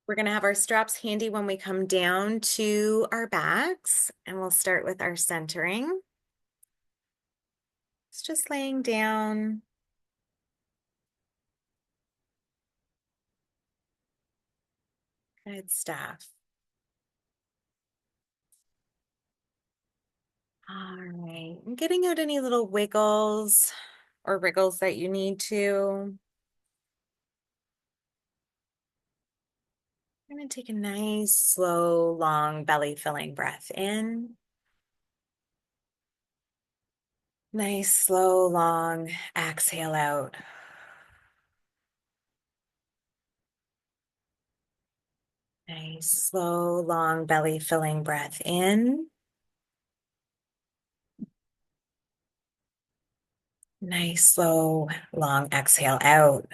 We're going to have our straps handy when we come down to our backs, and we'll start with our centering. It's just laying down. Good stuff. All right. And getting out any little wiggles or wriggles that you need to. I'm going to take a nice, slow, long belly filling breath in. Nice, slow, long exhale out. Nice, slow, long belly filling breath in. Nice, slow, long exhale out.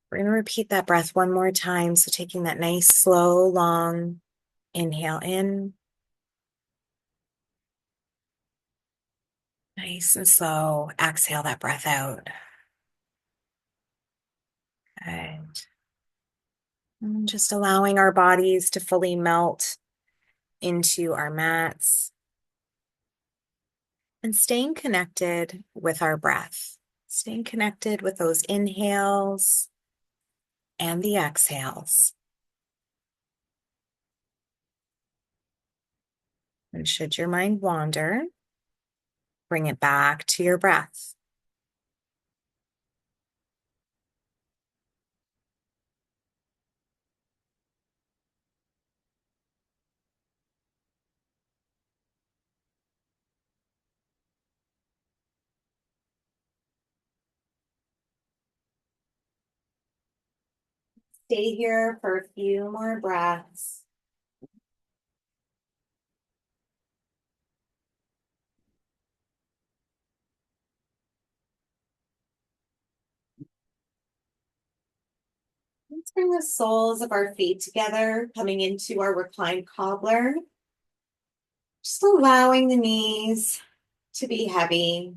We're going to repeat that breath one more time. So taking that nice, slow, long inhale in. Nice and slow. Exhale that breath out. Good. And just allowing our bodies to fully melt into our mats and staying connected with our breath, staying connected with those inhales and the exhales. And should your mind wander, bring it back to your breath. Stay here for a few more breaths. Let's bring the soles of our feet together, coming into our reclined cobbler. Just allowing the knees to be heavy.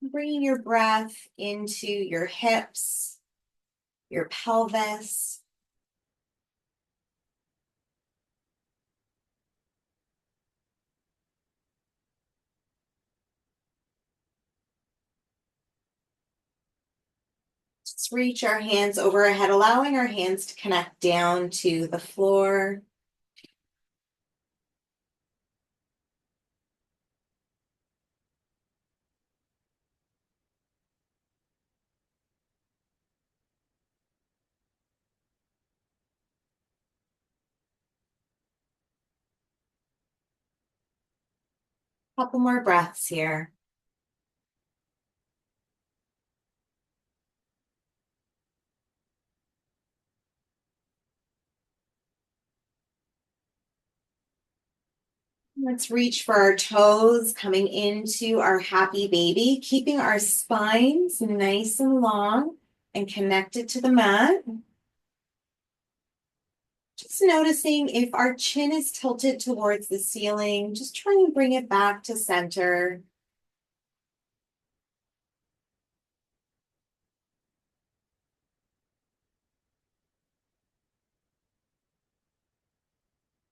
Bringing your breath into your hips, your pelvis. Just reach our hands over our head, allowing our hands to connect down to the floor. Couple more breaths here. Let's reach for our toes, coming into our happy baby, keeping our spines nice and long and connected to the mat. Just noticing if our chin is tilted towards the ceiling, just try and bring it back to center.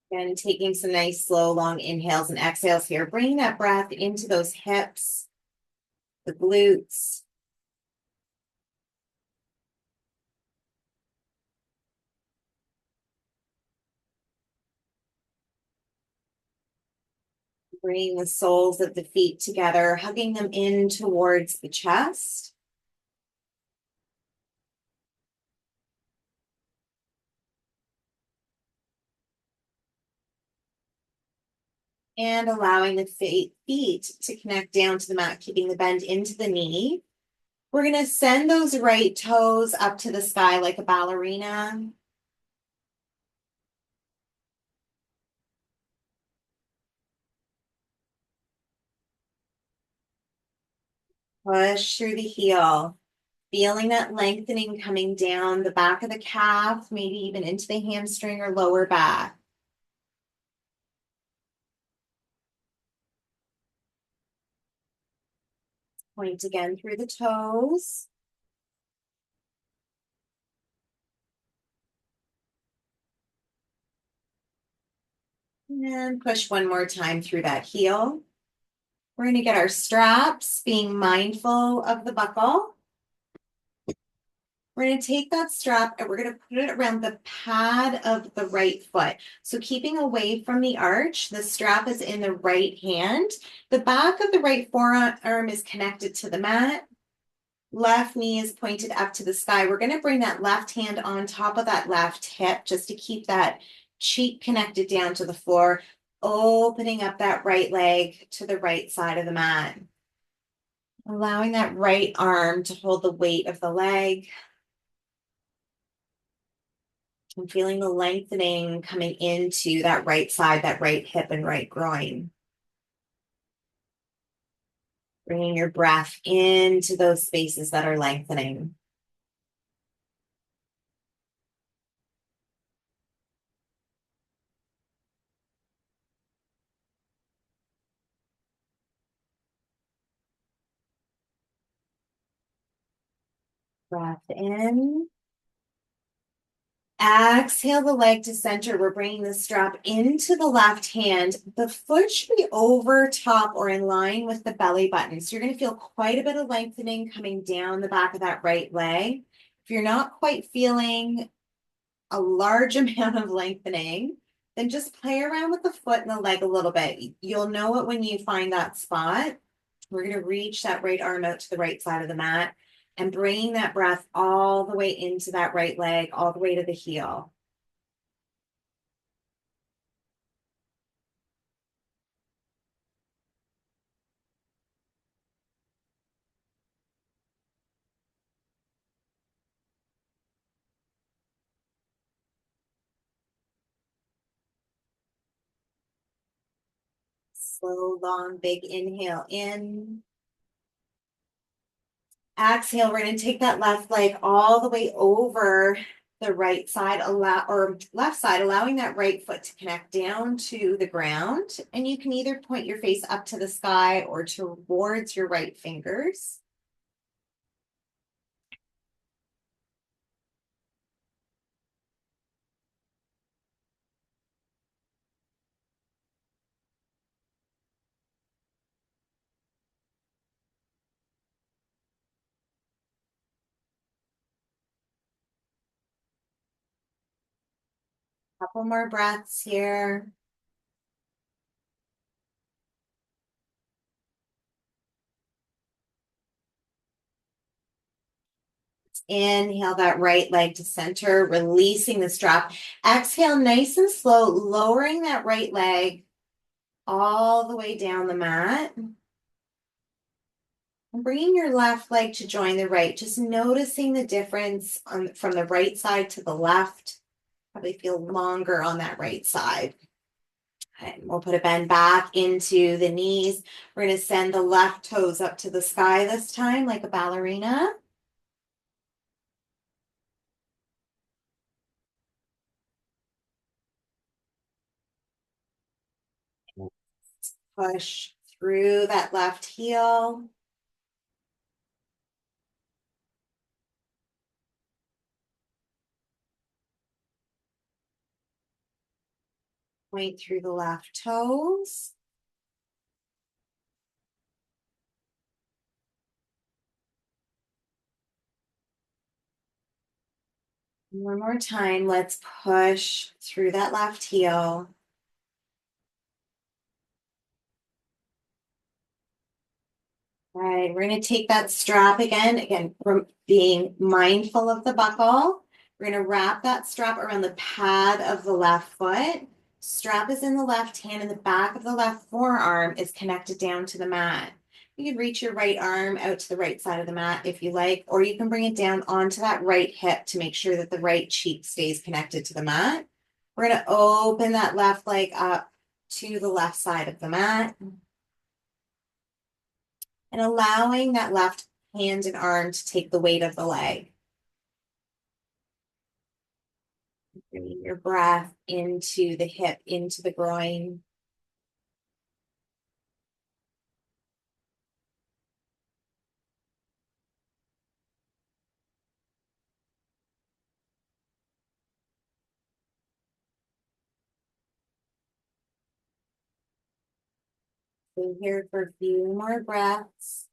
And taking some nice, slow, long inhales and exhales here. Bringing that breath into those hips, the glutes. Bringing the soles of the feet together, hugging them in towards the chest. And allowing the feet to connect down to the mat, keeping the bend into the knee. We're going to send those right toes up to the sky like a ballerina. Push through the heel. Feeling that lengthening coming down the back of the calf, maybe even into the hamstring or lower back. Point again through the toes. And push one more time through that heel. We're going to get our straps, being mindful of the buckle. We're going to take that strap and we're going to put it around the pad of the right foot. So keeping away from the arch, the strap is in the right hand. The back of the right forearm is connected to the mat. Left knee is pointed up to the sky. We're going to bring that left hand on top of that left hip just to keep that cheek connected down to the floor, opening up that right leg to the right side of the mat. Allowing that right arm to hold the weight of the leg. And feeling the lengthening coming into that right side, that right hip and right groin. Bringing your breath into those spaces that are lengthening. Breath in. Exhale the leg to center. We're bringing the strap into the left hand. The foot should be over top or in line with the belly button. So you're going to feel quite a bit of lengthening coming down the back of that right leg. If you're not quite feeling a large amount of lengthening, then just play around with the foot and the leg a little bit. You'll know it when you find that spot. We're going to reach that right arm out to the right side of the mat and bringing that breath all the way into that right leg, all the way to the heel. Slow, long, big inhale in. Exhale, we're going to take that left leg all the way over the right side, left side, allowing that right foot to connect down to the ground. And you can either point your face up to the sky or towards your right fingers. Couple more breaths here. Inhale that right leg to center, releasing the strap. Exhale, nice and slow, lowering that right leg all the way down the mat. And bringing your left leg to join the right, just noticing the difference from the right side to the left. Probably feel longer on that right side. Okay, we'll put a bend back into the knees. We're going to send the left toes up to the sky this time, like a ballerina. Push through that left heel. Point through the left toes. One more time, let's push through that left heel. All right, we're going to take that strap again, from being mindful of the buckle. We're going to wrap that strap around the pad of the left foot. Strap is in the left hand and the back of the left forearm is connected down to the mat. You can reach your right arm out to the right side of the mat if you like, or you can bring it down onto that right hip to make sure that the right cheek stays connected to the mat. We're going to open that left leg up to the left side of the mat. And allowing that left hand and arm to take the weight of the leg. Bringing your breath into the hip, into the groin. Stay here for a few more breaths.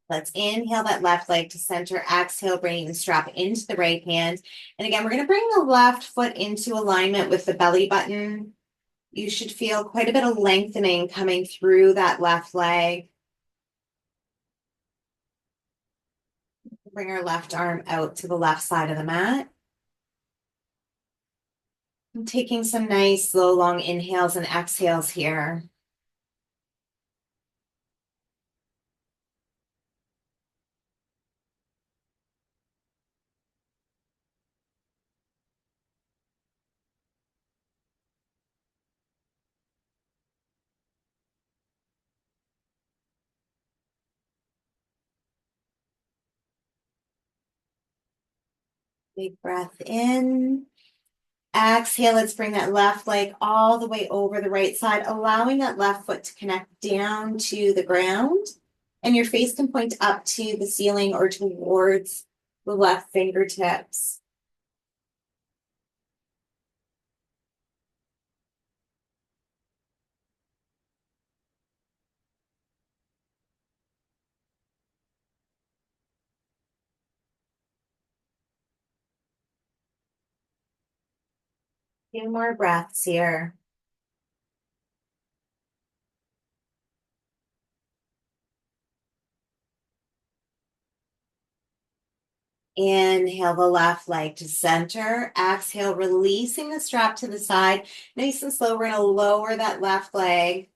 Let's inhale that left leg to center. Exhale, bringing the strap into the right hand. And again, we're going to bring the left foot into alignment with the belly button. You should feel quite a bit of lengthening coming through that left leg. Bring our left arm out to the left side of the mat. I'm taking some nice, slow, long inhales and exhales here. Big breath in. Exhale, let's bring that left leg all the way over the right side, allowing that left foot to connect down to the ground. And your face can point up to the ceiling or towards the left fingertips. Few more breaths here. Inhale the left leg to center. Exhale, releasing the strap to the side. Nice and slow, we're going to lower that left leg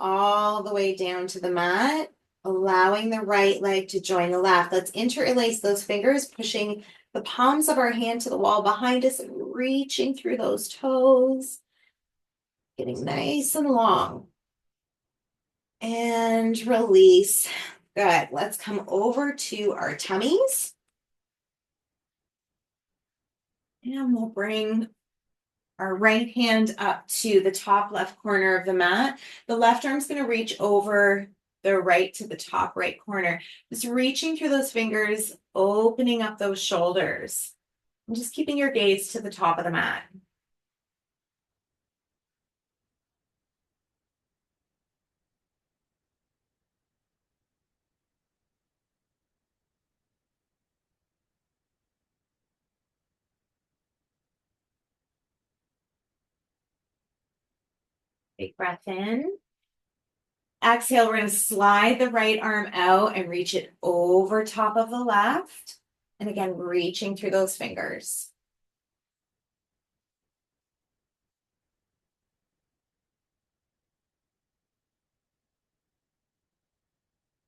all the way down to the mat, allowing the right leg to join the left. Let's interlace those fingers, pushing the palms of our hand to the wall behind us and reaching through those toes, getting nice and long. And release. Good. Let's come over to our tummies. And we'll bring our right hand up to the top left corner of the mat. The left arm's going to reach over the right to the top right corner. Just reaching through those fingers, opening up those shoulders. And just keeping your gaze to the top of the mat. Big breath in. Exhale, we're going to slide the right arm out and reach it over top of the left. And again, reaching through those fingers.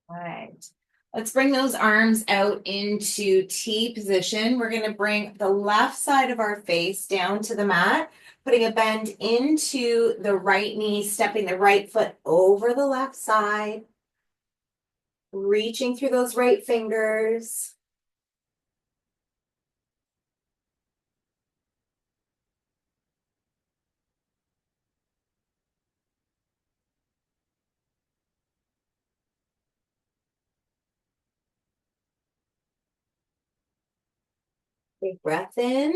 All right. Let's bring those arms out into T position. We're going to bring the left side of our face down to the mat, putting a bend into the right knee, stepping the right foot over the left side, reaching through those right fingers. Big breath in.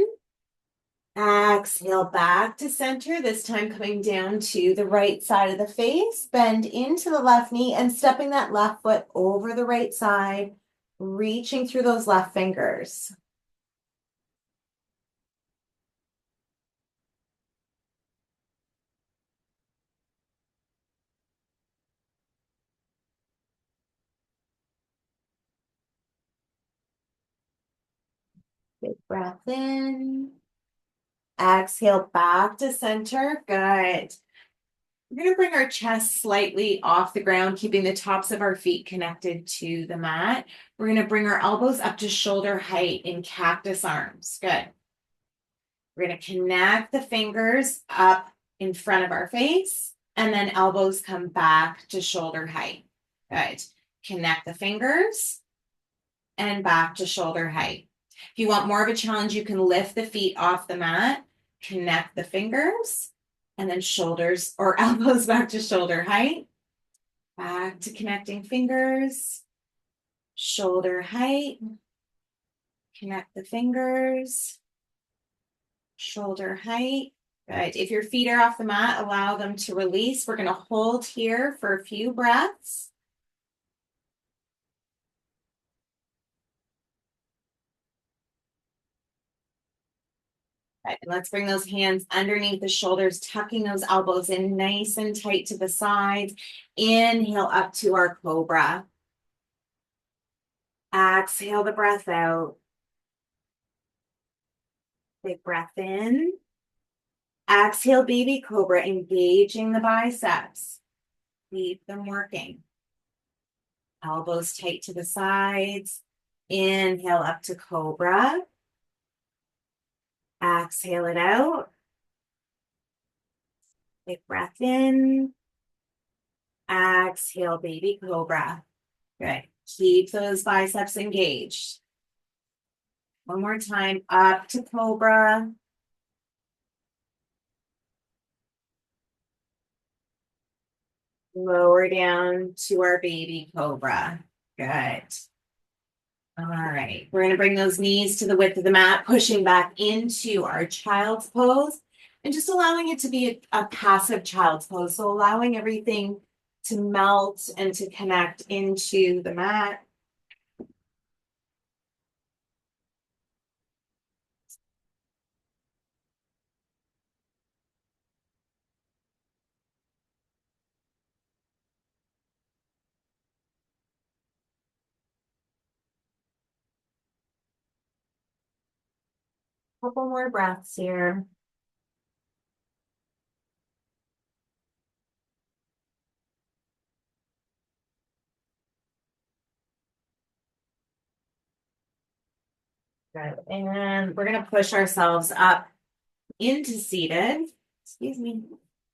Exhale back to center, this time coming down to the right side of the face. Bend into the left knee and stepping that left foot over the right side, reaching through those left fingers. Big breath in. Exhale back to center. Good. We're going to bring our chest slightly off the ground, keeping the tops of our feet connected to the mat. We're going to bring our elbows up to shoulder height in cactus arms. Good. We're going to connect the fingers up in front of our face, and then elbows come back to shoulder height. Good. Connect the fingers and back to shoulder height. If you want more of a challenge, you can lift the feet off the mat, connect the fingers, and then shoulders or elbows back to shoulder height. Back to connecting fingers, shoulder height, Connect the fingers, shoulder height. Good. If your feet are off the mat, allow them to release. We're going to hold here for a few breaths. Good. And let's bring those hands underneath the shoulders, tucking those elbows in nice and tight to the sides. Inhale up to our cobra. Exhale the breath out. Big breath in. Exhale, baby cobra, engaging the biceps. Keep them working. Elbows tight to the sides. Inhale up to cobra. Exhale it out. Big breath in. Exhale, baby cobra. Good. Keep those biceps engaged. One more time, up to cobra. Lower down to our baby cobra. Good. All right, we're gonna bring those knees to the width of the mat, pushing back into our child's pose and just allowing it to be a passive child's pose. So allowing everything to melt and to connect into the mat. Couple more breaths here. Good. And we're gonna push ourselves up into seated. Excuse me.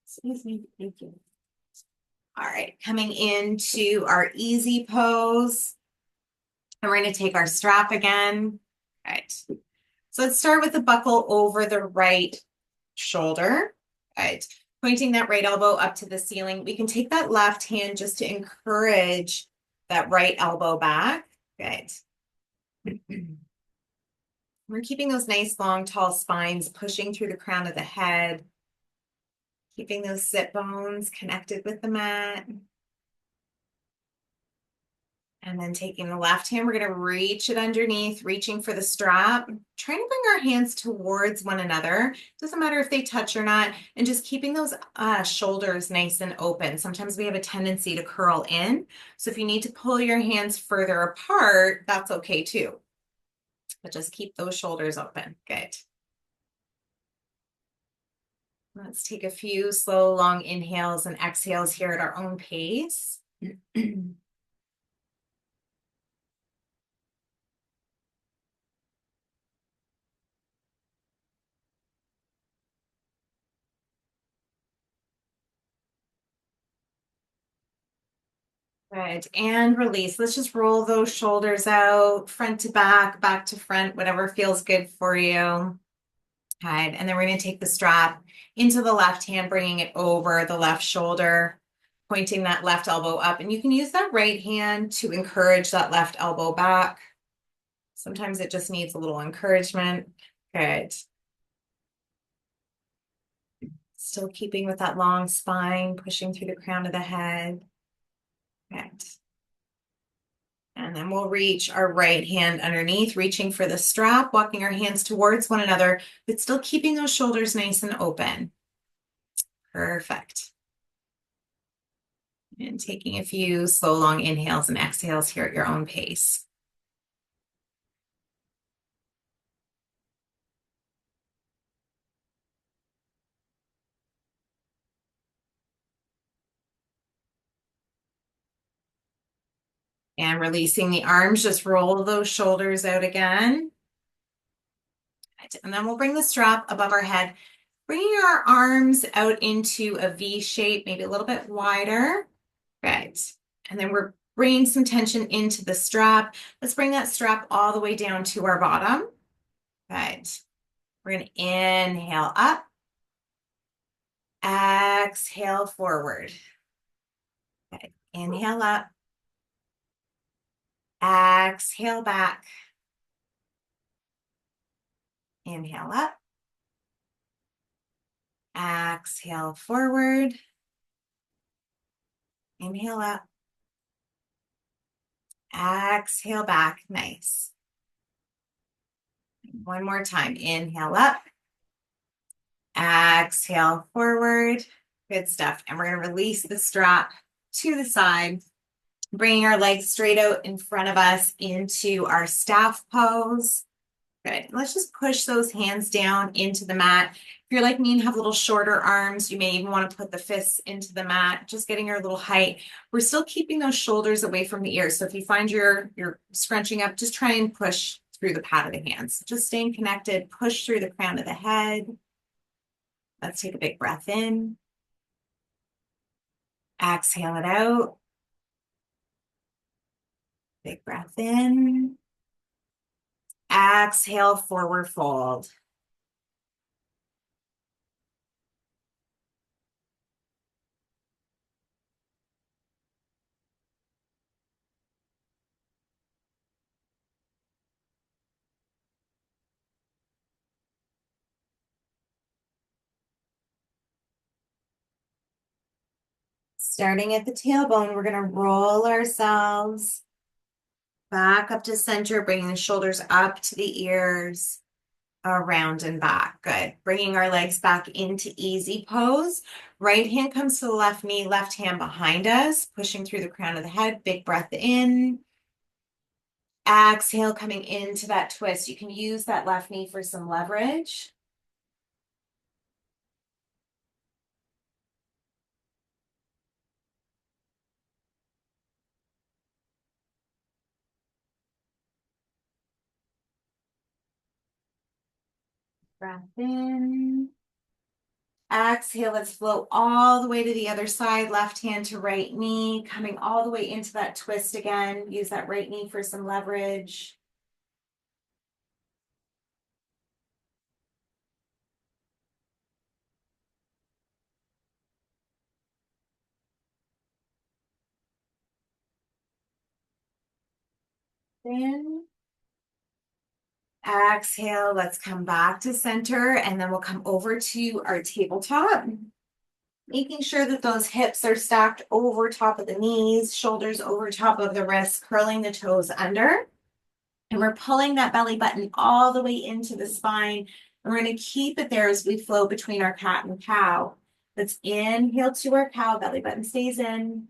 Excuse me. Thank you. All right, coming into our easy pose. And we're going to take our strap again. All right. So let's start with the buckle over the right shoulder. All right. Pointing that right elbow up to the ceiling. We can take that left hand just to encourage that right elbow back. Good. We're keeping those nice, long, tall spines pushing through the crown of the head. Keeping those sit bones connected with the mat. And then taking the left hand, we're going to reach it underneath, reaching for the strap, trying to bring our hands towards one another. Doesn't matter if they touch or not, and just keeping those shoulders nice and open. Sometimes we have a tendency to curl in. So if you need to pull your hands further apart, that's okay too. But just keep those shoulders open. Good. Let's take a few slow, long inhales and exhales here at our own pace. Good. And release. Let's just roll those shoulders out, front to back to front, whatever feels good for you. Good. And then we're going to take the strap into the left hand, bringing it over the left shoulder, pointing that left elbow up. And you can use that right hand to encourage that left elbow back. Sometimes it just needs a little encouragement. Good. Still keeping with that long spine, pushing through the crown of the head. Good. And then we'll reach our right hand underneath, reaching for the strap, walking our hands towards one another, but still keeping those shoulders nice and open. Perfect. And taking a few slow, long inhales and exhales here at your own pace. And releasing the arms, just roll those shoulders out again. And then we'll bring the strap above our head, bringing our arms out into a V shape, maybe a little bit wider. Right. And then we're bringing some tension into the strap. Let's bring that strap all the way down to our bottom. Right. We're going to inhale up. Exhale forward. Good. Inhale up. Exhale back. Inhale up. Exhale forward. Inhale up. Exhale back. Nice. One more time. Inhale up. Exhale forward. Good stuff. And we're going to release the strap to the side, bringing our legs straight out in front of us into our staff pose. Good. Let's just push those hands down into the mat. If you're like me and have little shorter arms, you may even want to put the fists into the mat, just getting your little height. We're still keeping those shoulders away from the ears. So if you find you're scrunching up, just try and push through the pad of the hands. Just staying connected, push through the crown of the head. Let's take a big breath in. Exhale it out. Big breath in. Exhale, forward fold. Starting at the tailbone, we're going to roll ourselves back up to center, bringing the shoulders up to the ears, around and back. Good. Bringing our legs back into easy pose. Right hand comes to the left knee, left hand behind us, pushing through the crown of the head. Big breath in. Exhale, coming into that twist. You can use that left knee for some leverage. Breath in. Exhale, let's float all the way to the other side, left hand to right knee, coming all the way into that twist again. Use that right knee for some leverage. In. Exhale, let's come back to center, and then we'll come over to our tabletop. Making sure that those hips are stacked over top of the knees, shoulders over top of the wrists, curling the toes under. And we're pulling that belly button all the way into the spine. And we're going to keep it there as we flow between our cat and cow. Let's inhale to our cow, belly button stays in.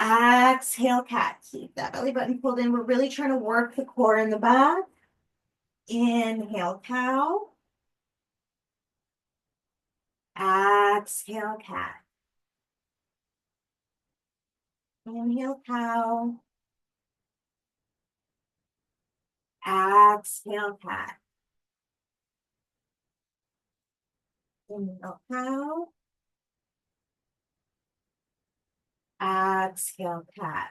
Exhale, cat. Keep that belly button pulled in. We're really trying to work the core in the back. Inhale, cow. Exhale, cat. Inhale, cow. Exhale, cat. Inhale, cow. Exhale, cat.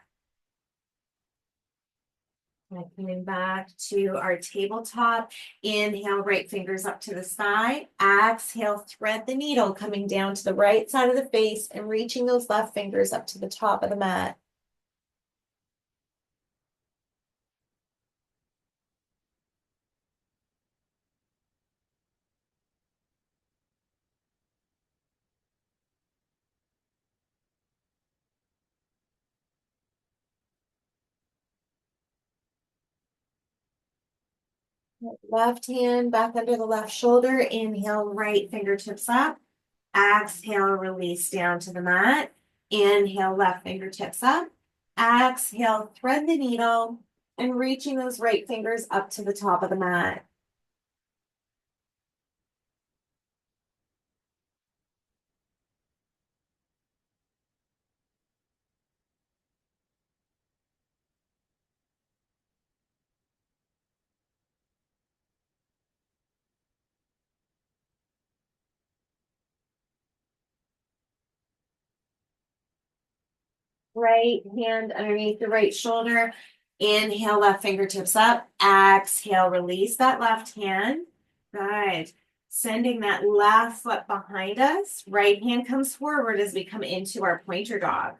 And coming back to our tabletop. Inhale, right fingers up to the sky. Exhale, thread the needle coming down to the right side of the face and reaching those left fingers up to the top of the mat. Left hand back under the left shoulder. Inhale, right fingertips up. Exhale, release down to the mat. Inhale, left fingertips up. Exhale, thread the needle and reaching those right fingers up to the top of the mat. Right hand underneath the right shoulder. Inhale, left fingertips up. Exhale, release that left hand. Good. Sending that left foot behind us. Right hand comes forward as we come into our pointer dog.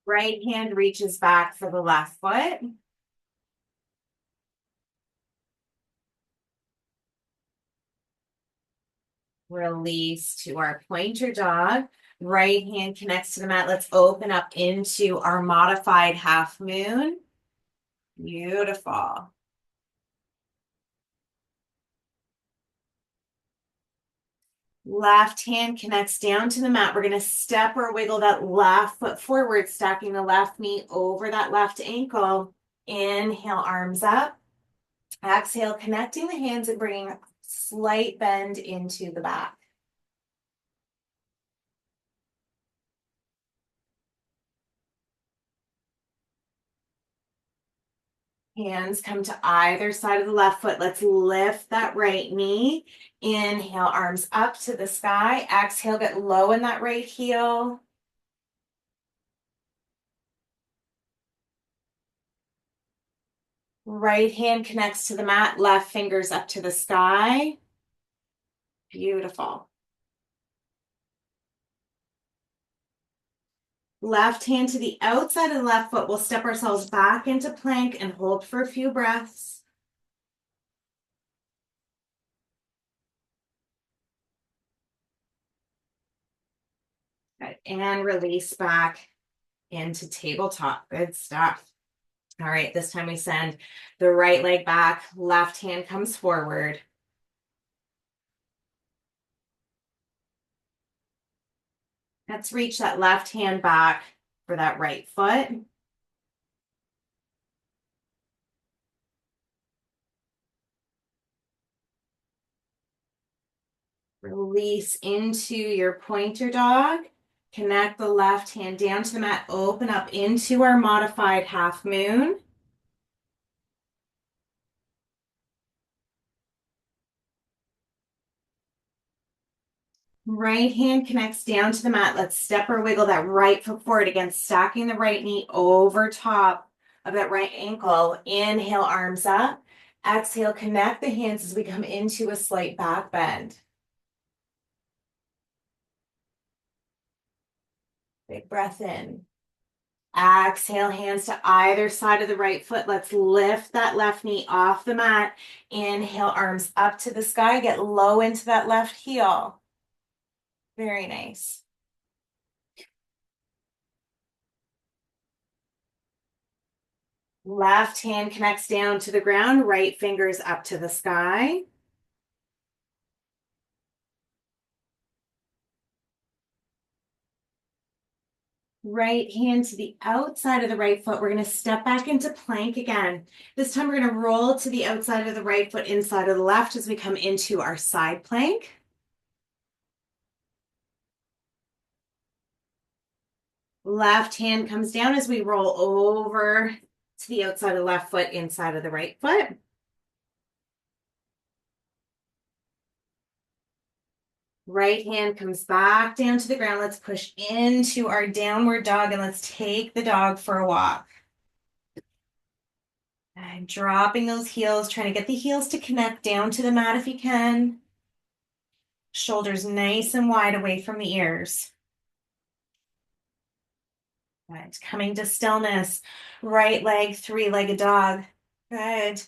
Right hand reaches back for the left foot. Release to our pointer dog. Right hand connects to the mat. Let's open up into our modified half moon. Beautiful. Left hand connects down to the mat. We're going to step or wiggle that left foot forward, stacking the left knee over that left ankle. Inhale, arms up. Exhale, connecting the hands and bringing a slight bend into the back. Hands come to either side of the left foot. Let's lift that right knee. Inhale, arms up to the sky. Exhale, get low in that right heel. Right hand connects to the mat, left fingers up to the sky. Beautiful. Left hand to the outside of the left foot. We'll step ourselves back into plank and hold for a few breaths. Good. And release back into tabletop. Good stuff. All right, this time we send the right leg back, left hand comes forward. Let's reach that left hand back for that right foot. Release into your pointer dog. Connect the left hand down to the mat, open up into our modified half moon. Right hand connects down to the mat. Let's step or wiggle that right foot forward again, stacking the right knee over top of that right ankle. Inhale, arms up. Exhale, connect the hands as we come into a slight back bend. Big breath in. Exhale, hands to either side of the right foot. Let's lift that left knee off the mat. Inhale, arms up to the sky. Get low into that left heel. Very nice. Left hand connects down to the ground, right fingers up to the sky. Right hand to the outside of the right foot. We're going to step back into plank again. This time we're going to roll to the outside of the right foot, inside of the left as we come into our side plank. Left hand comes down as we roll over to the outside of the left foot, inside of the right foot. Right hand comes back down to the ground. Let's push into our downward dog and let's take the dog for a walk. And dropping those heels, trying to get the heels to connect down to the mat if you can. Shoulders nice and wide away from the ears. Good. Coming to stillness. Right leg, three-legged dog. Good.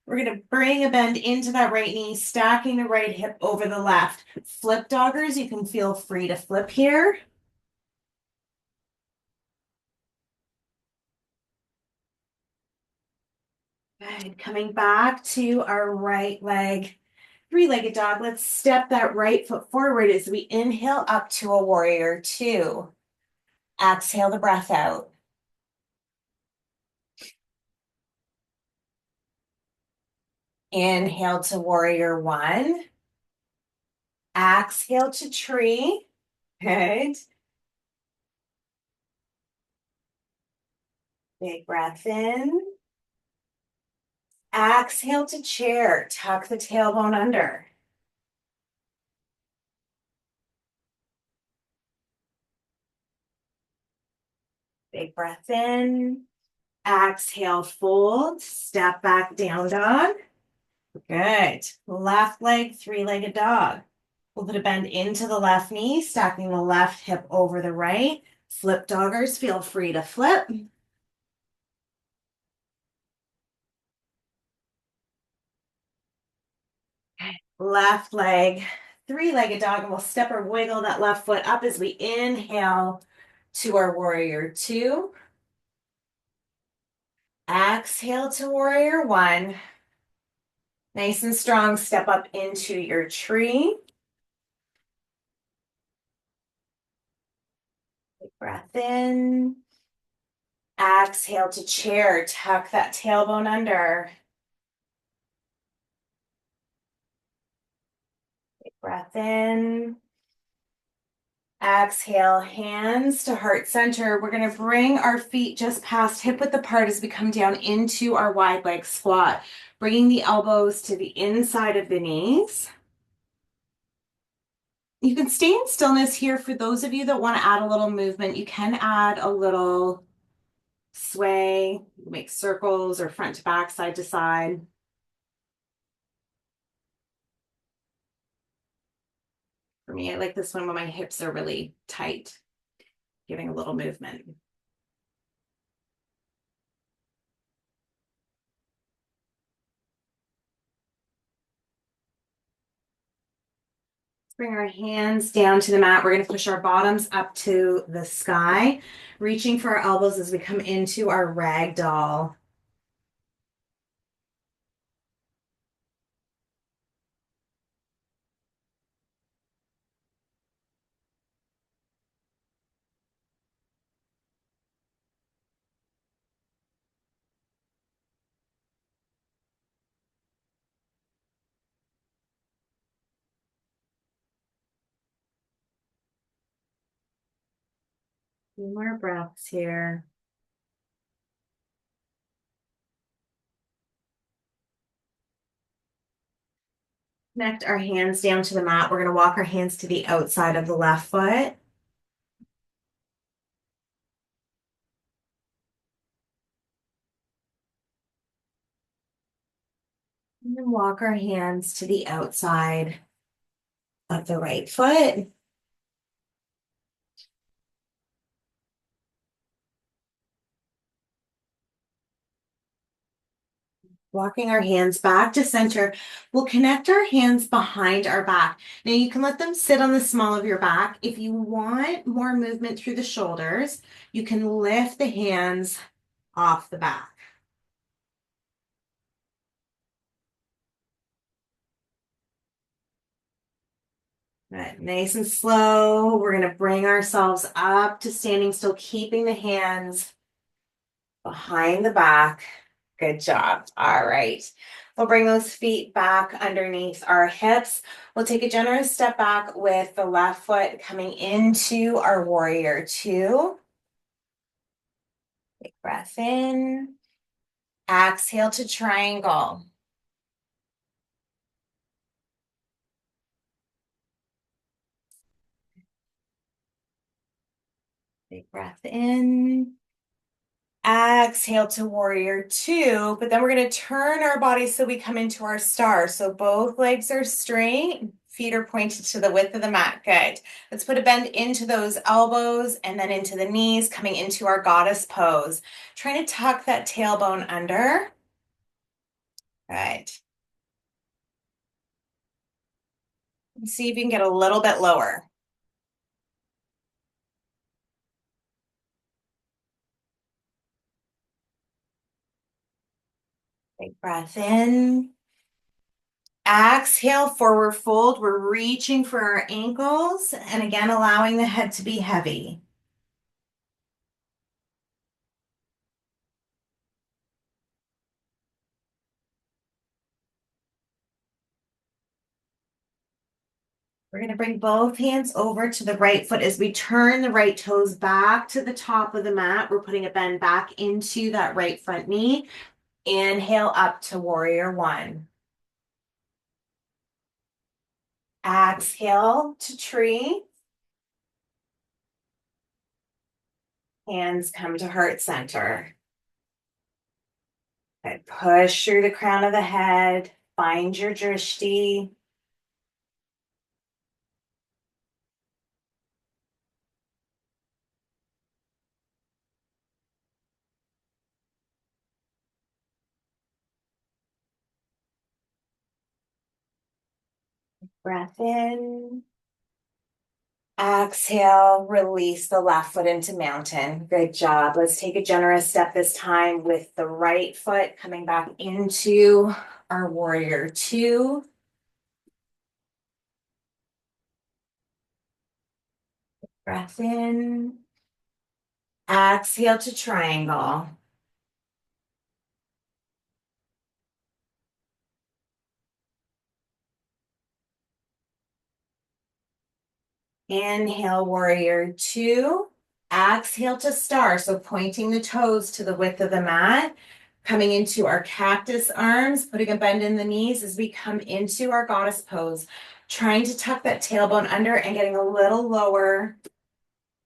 We're going to bring a bend into that right knee, stacking the right hip over the left. Flip doggers, you can feel free to flip here. Good. Coming back to our right leg, three-legged dog. Let's step that right foot forward as we inhale up to a warrior two. Exhale the breath out. Inhale to warrior one. Exhale to tree. Good. Big breath in. Exhale to chair. Tuck the tailbone under. Big breath in. Exhale, fold. Step back, down dog. Good. Left leg, three-legged dog. We'll put a bend into the left knee, stacking the left hip over the right. Flip doggers, feel free to flip. Left leg, three-legged dog, and we'll step or wiggle that left foot up as we inhale to our warrior two. Exhale to warrior one. Nice and strong, step up into your tree. Big breath in. Exhale to chair, tuck that tailbone under. Big breath in. Exhale, hands to heart center. We're going to bring our feet just past hip width apart as we come down into our wide leg squat, bringing the elbows to the inside of the knees. You can stay in stillness here. For those of you that want to add a little movement, you can add a little sway, make circles or front to back, side to side. For me, I like this one when my hips are really tight, giving a little movement. Bring our hands down to the mat. We're going to push our bottoms up to the sky, reaching for our elbows as we come into our rag doll. Few more breaths here. Connect our hands down to the mat. We're going to walk our hands to the outside of the left foot. And then walk our hands to the outside of the right foot. Walking our hands back to center. We'll connect our hands behind our back. Now you can let them sit on the small of your back. If you want more movement through the shoulders, you can lift the hands off the back. Right, nice and slow. We're going to bring ourselves up to standing still, keeping the hands behind the back. Good job. All right. We'll bring those feet back underneath our hips. We'll take a generous step back with the left foot coming into our warrior two. Big breath in. Exhale to triangle. Big breath in. Exhale to warrior two, but then we're going to turn our body so we come into our star. So both legs are straight, feet are pointed to the width of the mat. Good. Let's put a bend into those elbows and then into the knees, coming into our goddess pose. Trying to tuck that tailbone under. Good. See if you can get a little bit lower. Big breath in. Exhale, forward fold. We're reaching for our ankles and again, allowing the head to be heavy. We're going to bring both hands over to the right foot as we turn the right toes back to the top of the mat. We're putting a bend back into that right front knee. Inhale up to warrior one. Exhale to tree. Hands come to heart center. Good. Push through the crown of the head. Find your drishti. Breath in. Exhale, release the left foot into mountain. Good job. Let's take a generous step this time with the right foot coming back into our warrior two. Breath in. Exhale to triangle. Inhale, warrior two. Exhale to star. So pointing the toes to the width of the mat. Coming into our cactus arms, putting a bend in the knees as we come into our goddess pose. Trying to tuck that tailbone under and getting a little lower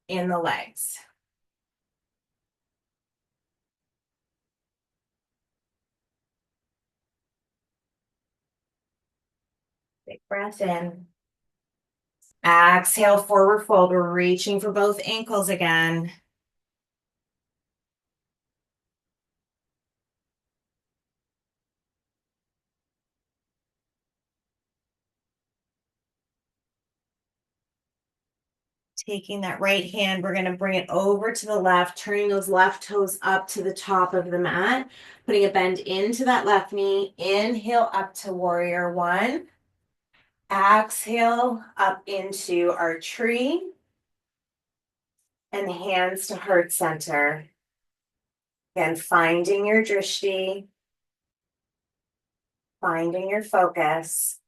in the legs. Big breath in. Exhale, forward fold. We're reaching for both ankles again. Taking that right hand, we're going to bring it over to the left, turning those left toes up to the top of the mat, putting a bend into that left knee. Inhale up to warrior one. Exhale up into our tree. And hands to heart center. Again, finding your drishti, finding your focus.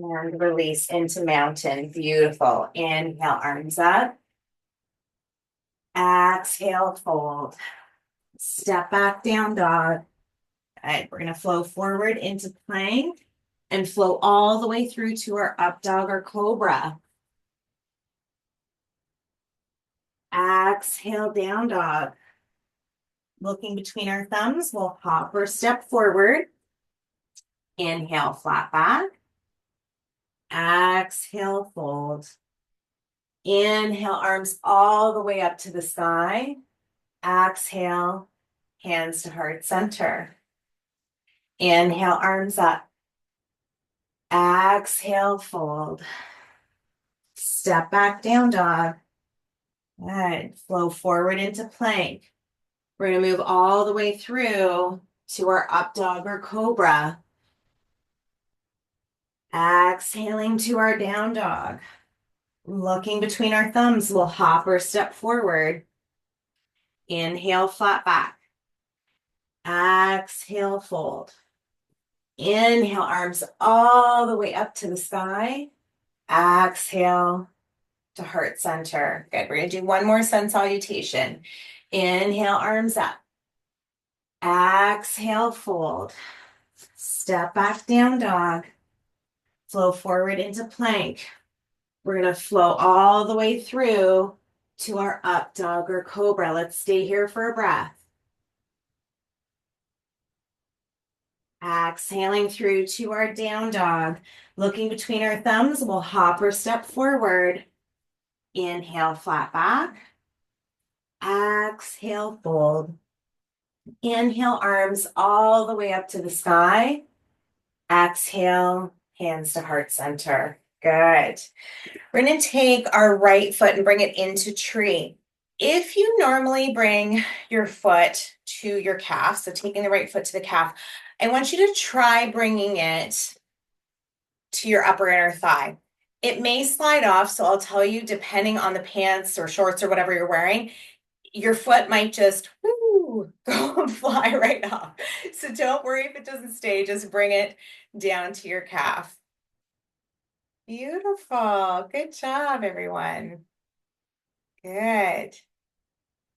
And release into mountain. Beautiful. Inhale, arms up. Exhale, fold. Step back, down dog. All right, we're going to flow forward into plank and flow all the way through to our up dog or cobra. Exhale, down dog. Looking between our thumbs, we'll hop or step forward. Inhale, flat back. Exhale, fold. Inhale, arms all the way up to the sky. Exhale, hands to heart center. Inhale, arms up. Exhale, fold. Step back, down dog. Good. Flow forward into plank. We're going to move all the way through to our up dog or cobra. Exhaling to our down dog. Looking between our thumbs, we'll hop or step forward. Inhale, flat back. Exhale, fold. Inhale, arms all the way up to the sky. Exhale to heart center. Good. We're going to do one more sun salutation. Inhale, arms up. Exhale, fold. Step back, down dog. Flow forward into plank. We're going to flow all the way through to our up dog or cobra. Let's stay here for a breath. Exhaling through to our down dog. Looking between our thumbs, we'll hop or step forward. Inhale, flat back. Exhale, fold. Inhale, arms all the way up to the sky. Exhale, hands to heart center. Good. We're going to take our right foot and bring it into tree. If you normally bring your foot to your calf, so taking the right foot to the calf, I want you to try bringing it to your upper inner thigh. It may slide off, so I'll tell you, depending on the pants or shorts or whatever you're wearing, your foot might just go and fly right off. So don't worry if it doesn't stay, just bring it down to your calf. Beautiful. Good job, everyone. Good.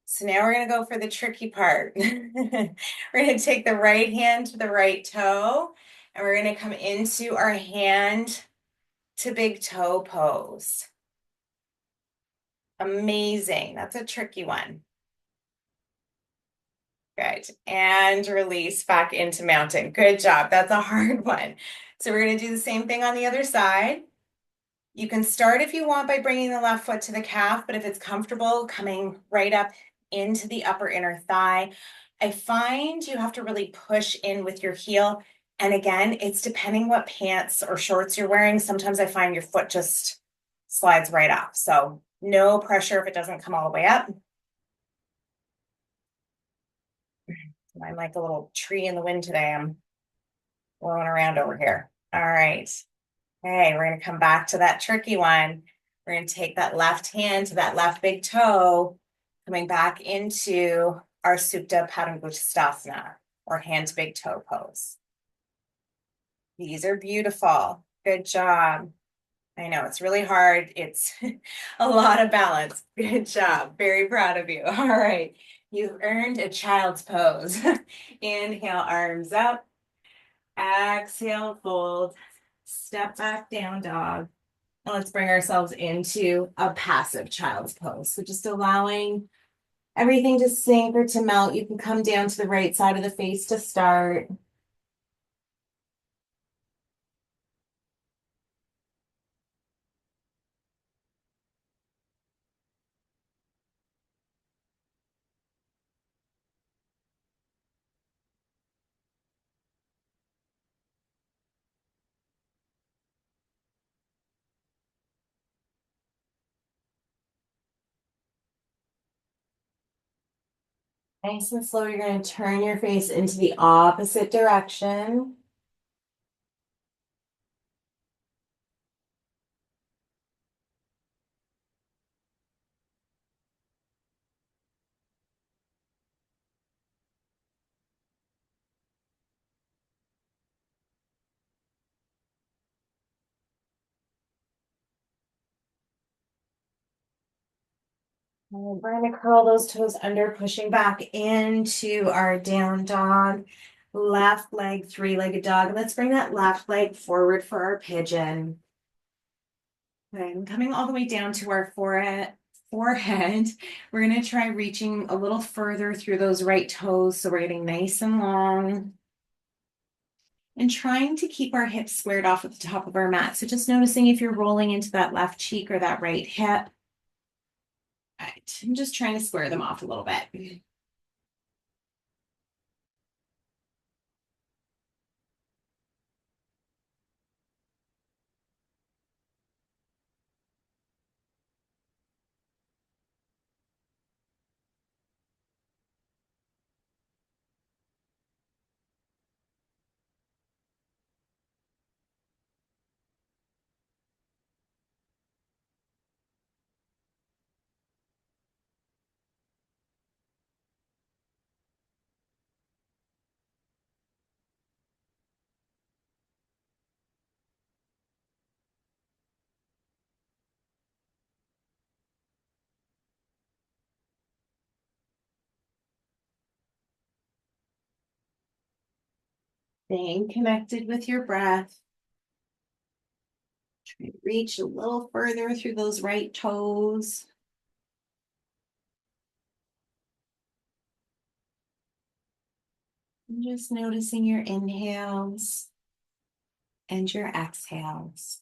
So now we're going to go for the tricky part. We're going to take the right hand to the right toe, and we're going to come into our hand to big toe pose. Amazing. That's a tricky one. Good. And release back into mountain. Good job. That's a hard one. So we're going to do the same thing on the other side. You can start if you want by bringing the left foot to the calf, but if it's comfortable, coming right up into the upper inner thigh. I find you have to really push in with your heel. And again, it's depending what pants or shorts you're wearing. Sometimes I find your foot just slides right off. So no pressure if it doesn't come all the way up. I'm like a little tree in the wind today. I'm blowing around over here. All right. Okay, we're going to come back to that tricky one. We're going to take that left hand to that left big toe, coming back into our Supta Padangusthasana, or hand to big toe pose. These are beautiful. Good job. I know it's really hard. It's a lot of balance. Good job. Very proud of you. All right. You've earned a child's pose. Inhale, arms up. Exhale, fold. Step back down, dog. And let's bring ourselves into a passive child's pose. So just allowing everything to sink or to melt. You can come down to the right side of the face to start. Nice and slow, you're going to turn your face into the opposite direction. And we're going to curl those toes under, pushing back into our down dog. Left leg, three-legged dog. Let's bring that left leg forward for our pigeon. And coming all the way down to our forehead. We're going to try reaching a little further through those right toes. So we're getting nice and long. And trying to keep our hips squared off at the top of our mat. So just noticing if you're rolling into that left cheek or that right hip. All right, I'm just trying to square them off a little bit. Staying connected with your breath. Try to reach a little further through those right toes. And just noticing your inhales and your exhales.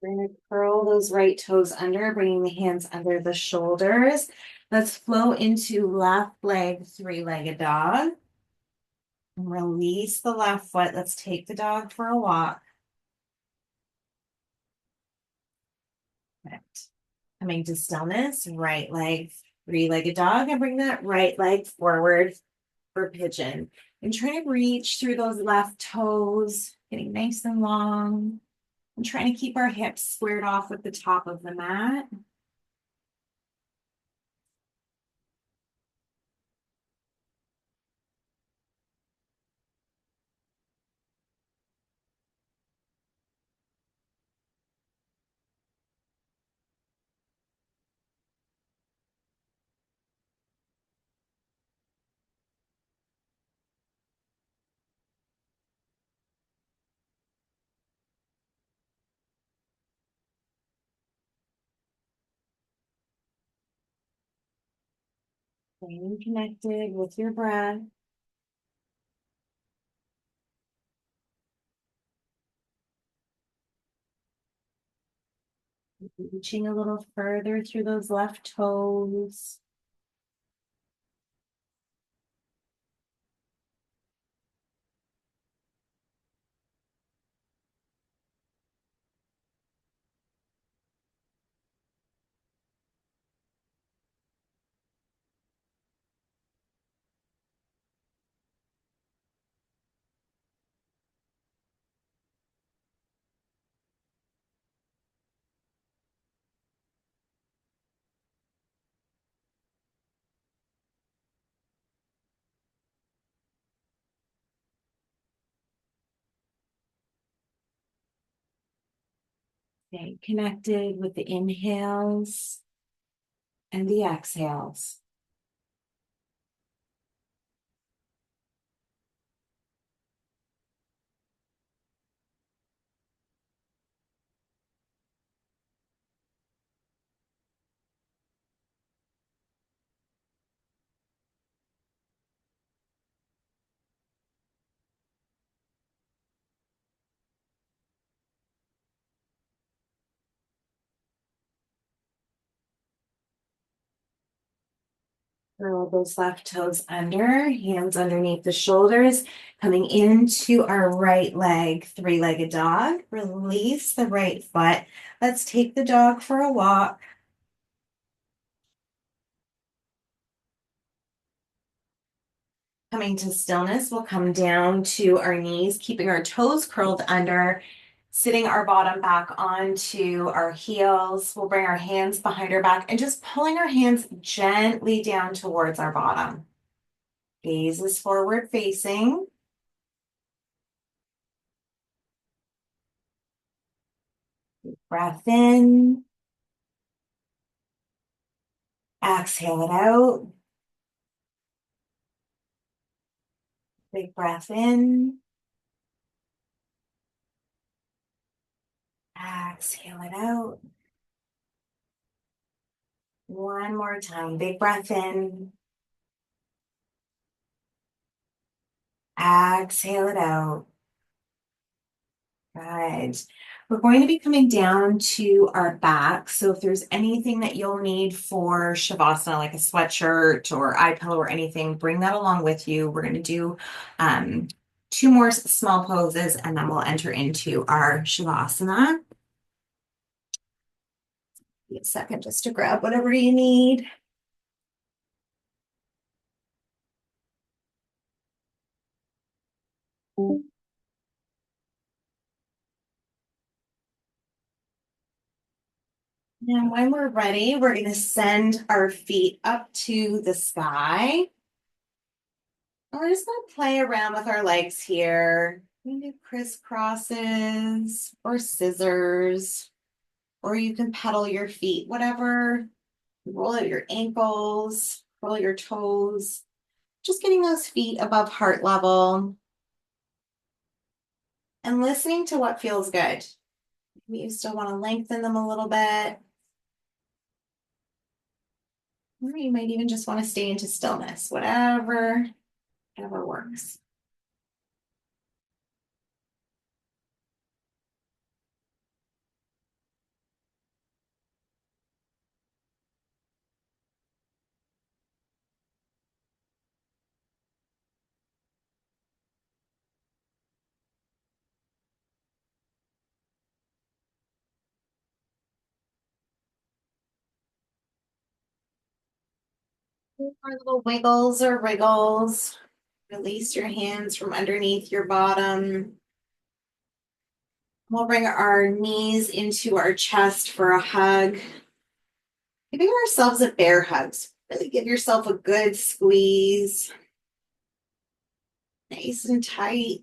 We're going to curl those right toes under, bringing the hands under the shoulders. Let's flow into left leg, three-legged dog. And release the left foot. Let's take the dog for a walk. Right. Coming to stillness, right leg, three-legged dog, and bring that right leg forward for pigeon. And try to reach through those left toes, getting nice and long. And trying to keep our hips squared off with the top of the mat. Staying connected with your breath. Reaching a little further through those left toes. Stay connected with the inhales and the exhales. Curl those left toes under, hands underneath the shoulders, coming into our right leg, three-legged dog. Release the right foot. Let's take the dog for a walk. Coming to stillness, we'll come down to our knees, keeping our toes curled under, sitting our bottom back onto our heels. We'll bring our hands behind our back and just pulling our hands gently down towards our bottom. Gaze is forward facing. Breath in. Exhale it out. Big breath in. Exhale it out. One more time. Big breath in. Exhale it out. Good. We're going to be coming down to our back. So if there's anything that you'll need for Shavasana, like a sweatshirt or eye pillow or anything, bring that along with you. We're going to do two more small poses and then we'll enter into our Shavasana. Give me a second just to grab whatever you need. Now, when we're ready, we're going to send our feet up to the sky. And we're just going to play around with our legs here. You can do crisscrosses or scissors, or you can pedal your feet, whatever. Roll out your ankles, roll your toes. Just getting those feet above heart level and listening to what feels good. Maybe you still want to lengthen them a little bit. Or you might even just want to stay into stillness, whatever works. Our little wiggles or wriggles. Release your hands from underneath your bottom. We'll bring our knees into our chest for a hug. Giving ourselves a bear hug. Really give yourself a good squeeze. Nice and tight.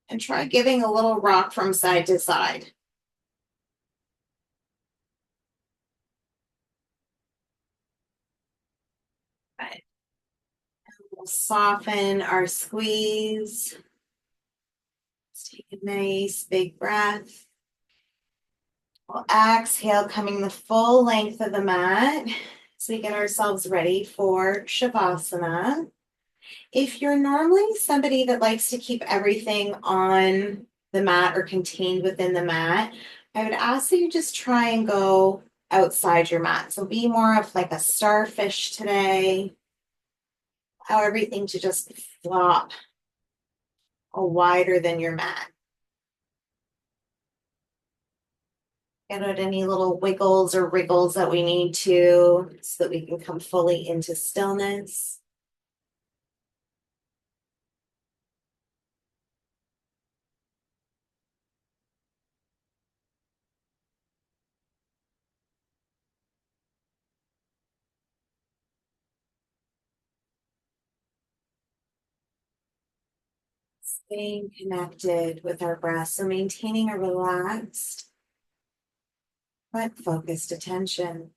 And try giving a little rock from side to side. Good. We'll soften our squeeze. Let's take a nice big breath. We'll exhale, coming the full length of the mat. So we get ourselves ready for Shavasana. If you're normally somebody that likes to keep everything on the mat or contained within the mat, I would ask that you just try and go outside your mat. So be more of like a starfish today. Allow everything to just flop wider than your mat. Get out any little wiggles or wriggles that we need to so that we can come fully into stillness. Staying connected with our breath. So maintaining a relaxed but focused attention.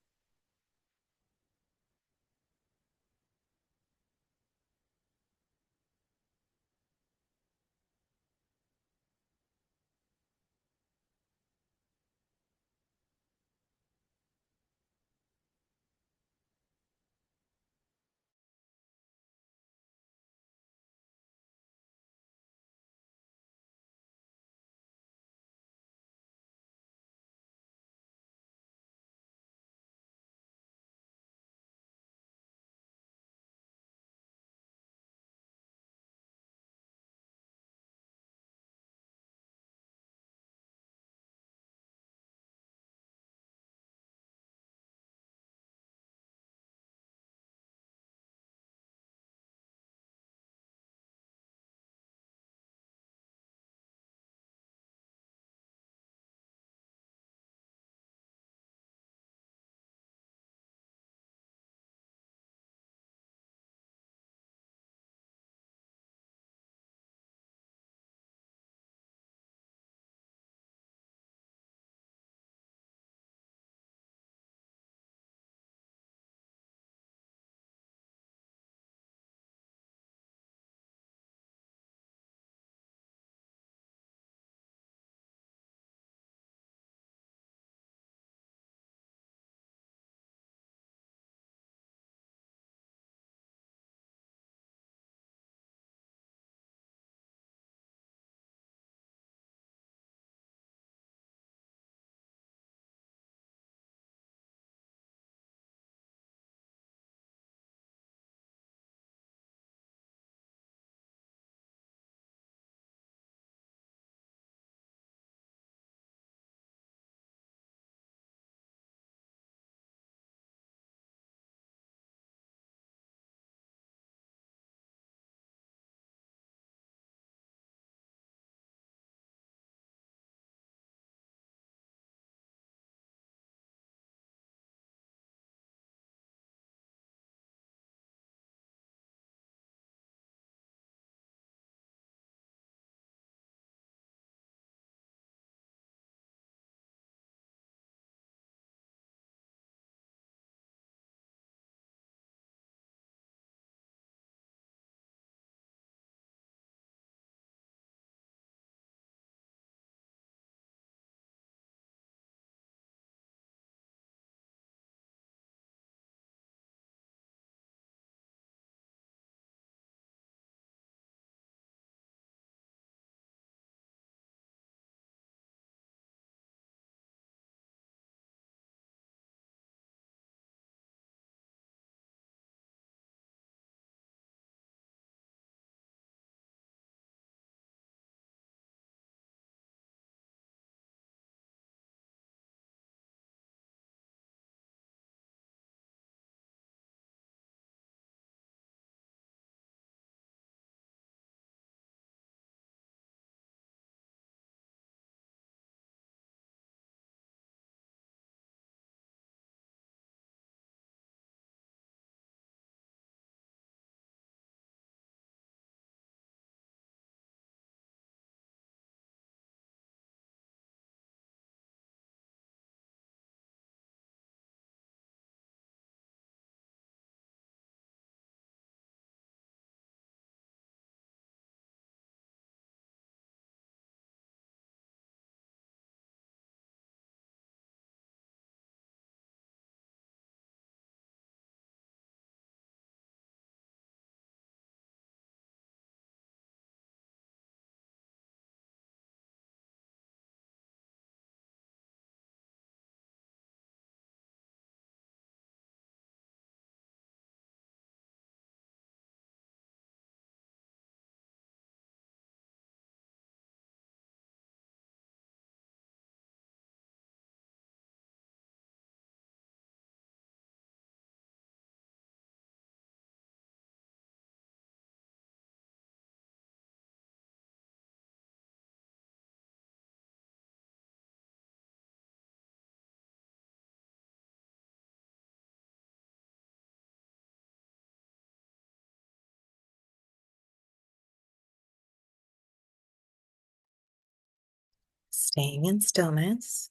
Staying in stillness,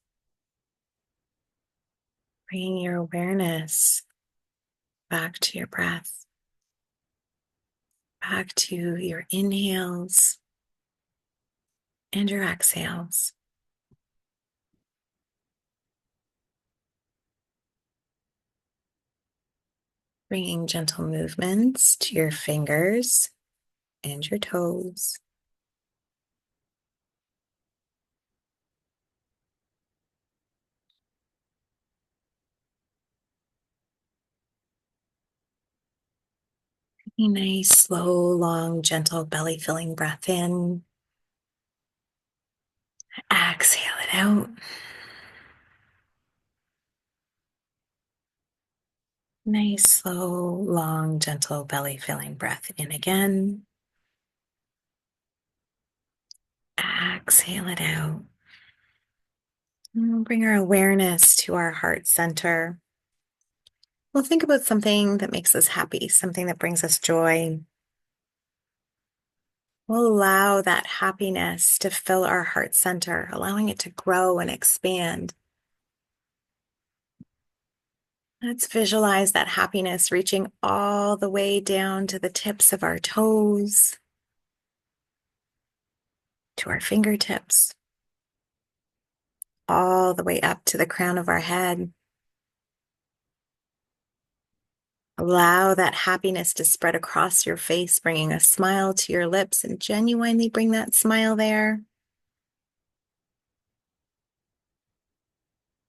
bringing your awareness back to your breath, back to your inhales and your exhales. Bringing gentle movements to your fingers and your toes. A nice, slow, long, gentle belly filling breath in. Exhale it out. Nice, slow, long, gentle belly filling breath in again. Exhale it out. And we'll bring our awareness to our heart center. We'll think about something that makes us happy, something that brings us joy. We'll allow that happiness to fill our heart center, allowing it to grow and expand. Let's visualize that happiness reaching all the way down to the tips of our toes, to our fingertips, all the way up to the crown of our head. Allow that happiness to spread across your face, bringing a smile to your lips, and genuinely bring that smile there.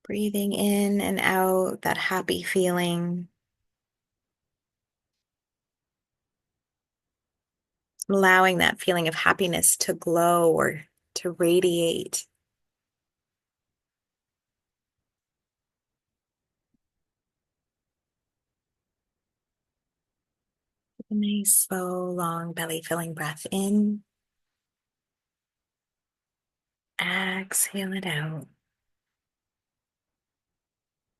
Breathing in and out that happy feeling. Allowing that feeling of happiness to glow or to radiate. A nice, slow, long belly filling breath in. Exhale it out.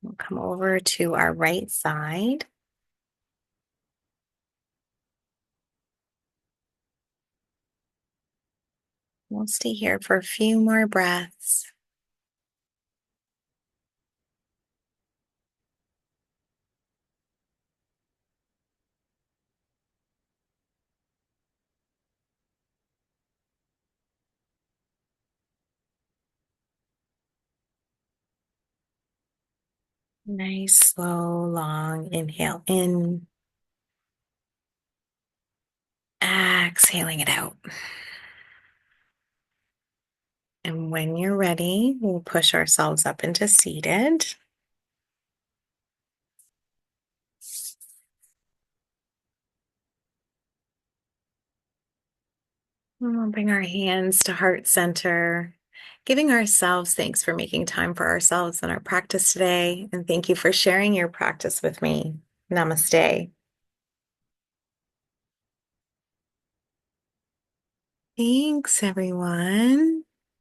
We'll come over to our right side. We'll stay here for a few more breaths. Nice, slow, long inhale in. Exhaling it out. And when you're ready, we'll push ourselves up into seated. And we'll bring our hands to heart center, giving ourselves thanks for making time for ourselves in our practice today. And thank you for sharing your practice with me. Namaste. Thanks, everyone.